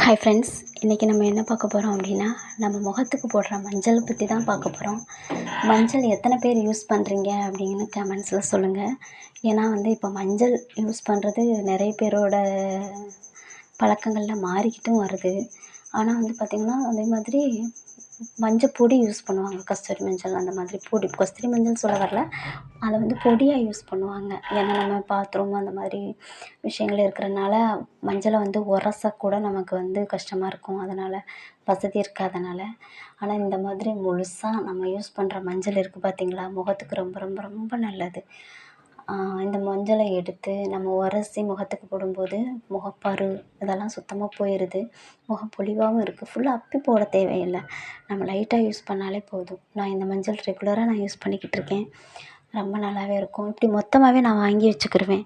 Hi friends, இன்றைக்கி நம்ம என்ன பார்க்க போகிறோம் அப்படின்னா, நம்ம முகத்துக்கு போடுற மஞ்சள் பற்றி தான் பார்க்க போகிறோம். மஞ்சள் எத்தனை பேர் யூஸ் பண்ணுறீங்க அப்படின்னு கமெண்ட்ஸில் சொல்லுங்கள். ஏன்னா இப்போ மஞ்சள் யூஸ் பண்ணுறது நிறைய பேரோட பழக்கங்களில் மாறிக்கிட்டும் வருது. ஆனால் பார்த்திங்கன்னா அதே மாதிரி மஞ்சள் பொடி யூஸ் பண்ணுவாங்க. கஸ்தூரி மஞ்சள் அந்த மாதிரி பொடி, கஸ்தூரி மஞ்சள் சொல்ல வரல, அதை பொடியாக யூஸ் பண்ணுவாங்க. ஏன்னா நம்ம பாத்ரூம் அந்த மாதிரி விஷயங்கள் இருக்கிறனால மஞ்சளை உரசக்கூட நமக்கு கஷ்டமாக இருக்கும். அதனால் வசதி இருக்காதனால. ஆனால் இந்த மாதிரி முழுசாக நம்ம யூஸ் பண்ணுற மஞ்சள் இருக்குது பார்த்திங்களா, முகத்துக்கு ரொம்ப ரொம்ப ரொம்ப நல்லது. இந்த மஞ்சளை எடுத்து நம்ம உரசி முகத்துக்கு போடும்போது முகப்பரு இதெல்லாம் சுத்தமாக போயிடுது. முகம் பொலிவாகவும் இருக்குது. ஃபுல்லாக அப்பி போட தேவையில்லை. நம்ம லைட்டாக யூஸ் பண்ணாலே போதும். நான் இந்த மஞ்சள் ரெகுலராக நான் யூஸ் பண்ணிக்கிட்டு இருக்கேன். ரொம்ப நல்லாவே இருக்கும். இப்படி மொத்தமாகவே நான் வாங்கி வச்சுக்கிருவேன்.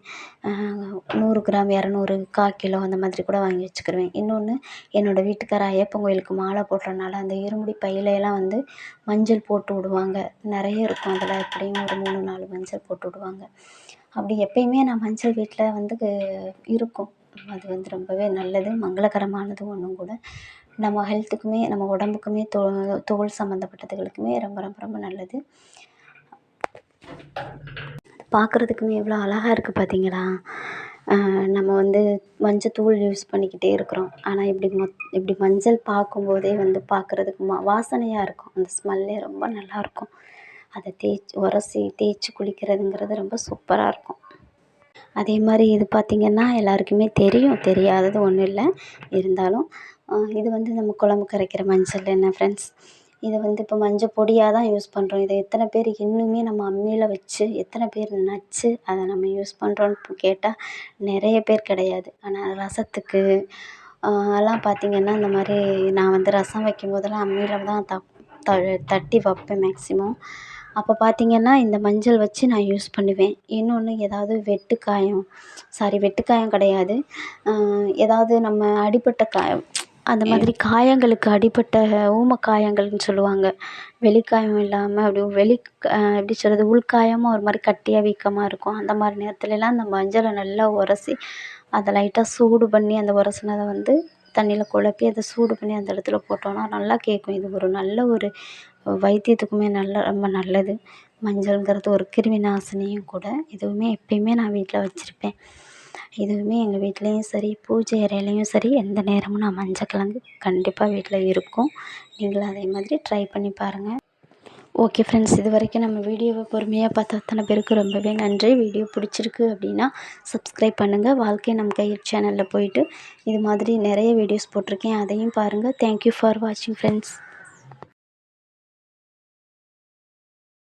100 கிராம், 200, 1/4 கிலோ அந்த மாதிரி கூட வாங்கி வச்சுக்கிருவேன். இன்னொன்று, என்னோடய வீட்டுக்கார ஐயப்பன் கோயிலுக்கு மாலை போடுறனால அந்த இருமுடி பையிலெல்லாம் மஞ்சள் போட்டு விடுவாங்க. நிறைய இருக்கும். அதில் எப்படியும் ஒரு 3, 4 மஞ்சள் போட்டு விடுவாங்க. அப்படி எப்பயுமே நான் மஞ்சள் வீட்டில் இருக்கும். அது ரொம்பவே நல்லது, மங்களகரமானதும் ஒன்றும் கூட. நம்ம ஹெல்த்துக்குமே, நம்ம உடம்புக்குமே, தோல் சம்மந்தப்பட்டதுகளுக்குமே ரொம்ப ரொம்ப ரொம்ப நல்லது. பார்க்குறதுக்குமே எவ்வளோ அழகாக இருக்குது பார்த்தீங்களா. நம்ம மஞ்சத்தூள் யூஸ் பண்ணிக்கிட்டே இருக்கிறோம். ஆனால் இப்படி மஞ்சள் பார்க்கும்போதே பார்க்குறதுக்கு வாசனையாக இருக்கும். அந்த ஸ்மெல்லே ரொம்ப நல்லாயிருக்கும். அதை உரசி தேய்ச்சி குளிக்கிறதுங்கிறது ரொம்ப சூப்பராக இருக்கும். அதே மாதிரி இது பார்த்திங்கன்னா எல்லாருக்குமே தெரியும், தெரியாதது ஒன்றும் இல்லை. இருந்தாலும் இது நம்ம குழம்பு கரைக்கிற மஞ்சள் என்ன ஃப்ரெண்ட்ஸ். இதை இப்போ மஞ்சள் பொடியாக தான் யூஸ் பண்ணுறோம். இதை எத்தனை பேர் இன்னுமே நம்ம அம்மியில் வச்சு, எத்தனை பேர் நச்சு அதை நம்ம யூஸ் பண்ணுறோன்னு கேட்டால் நிறைய பேர் கிடையாது. ஆனால் ரசத்துக்கு எல்லாம் பார்த்திங்கன்னா இந்த மாதிரி நான் ரசம் வைக்கும்போதெல்லாம் அம்மியில் தான் தட்டி வைப்பேன் மேக்ஸிமம். அப்போ பார்த்திங்கன்னா இந்த மஞ்சள் வச்சு நான் யூஸ் பண்ணுவேன். இன்னொன்று, ஏதாவது வெட்டுக்காயம் கிடையாது, ஏதாவது நம்ம அடிப்பட்ட காயம், அந்த மாதிரி காயங்களுக்கு அடிப்பட்ட ஊமக்காயங்கள்னு சொல்லுவாங்க. வெளிக்காயம் இல்லாமல் அப்படி எப்படி சொல்கிறது, உள்காயமாக ஒரு மாதிரி கட்டியாக வீக்கமாக இருக்கும். அந்த மாதிரி நேரத்துலலாம் அந்த மஞ்சளை நல்லா உரசி அதை லைட்டாக சூடு பண்ணி, அந்த உரசினதை தண்ணியில் குழப்பி அதை சூடு பண்ணி அந்த இடத்துல போட்டோன்னா நல்லா கேட்கும். இது ஒரு நல்ல ஒரு வைத்தியத்துக்குமே ரொம்ப நல்லது. மஞ்சள்ங்கிறது ஒரு கிருமி நாசினியும் கூட. இதுவுமே எப்பயுமே நான் வீட்டில் வச்சுருப்பேன். இதுவுமே எங்கள் வீட்லேயும் சரி, பூஜை அறையிலையும் சரி, எந்த நேரமும் நான் மஞ்சக்கிழங்கு கண்டிப்பாக வீட்டில் இருக்கும். நீங்களும் அதே மாதிரி ட்ரை பண்ணி பாருங்கள். ஓகே ஃப்ரெண்ட்ஸ், இது வரைக்கும் நம்ம வீடியோவை பொறுமையாக பார்த்த அத்தனை பேருக்கு ரொம்பவே நன்றி. வீடியோ பிடிச்சிருக்கு அப்படின்னா சப்ஸ்கிரைப் பண்ணுங்கள். வாழ்க்கை நம் கையில் சேனலில் போயிட்டு இது மாதிரி நிறைய வீடியோஸ் போட்டிருக்கேன், அதையும் பாருங்கள். தேங்க்யூ ஃபார் வாட்சிங் ஃப்ரெண்ட்ஸ்.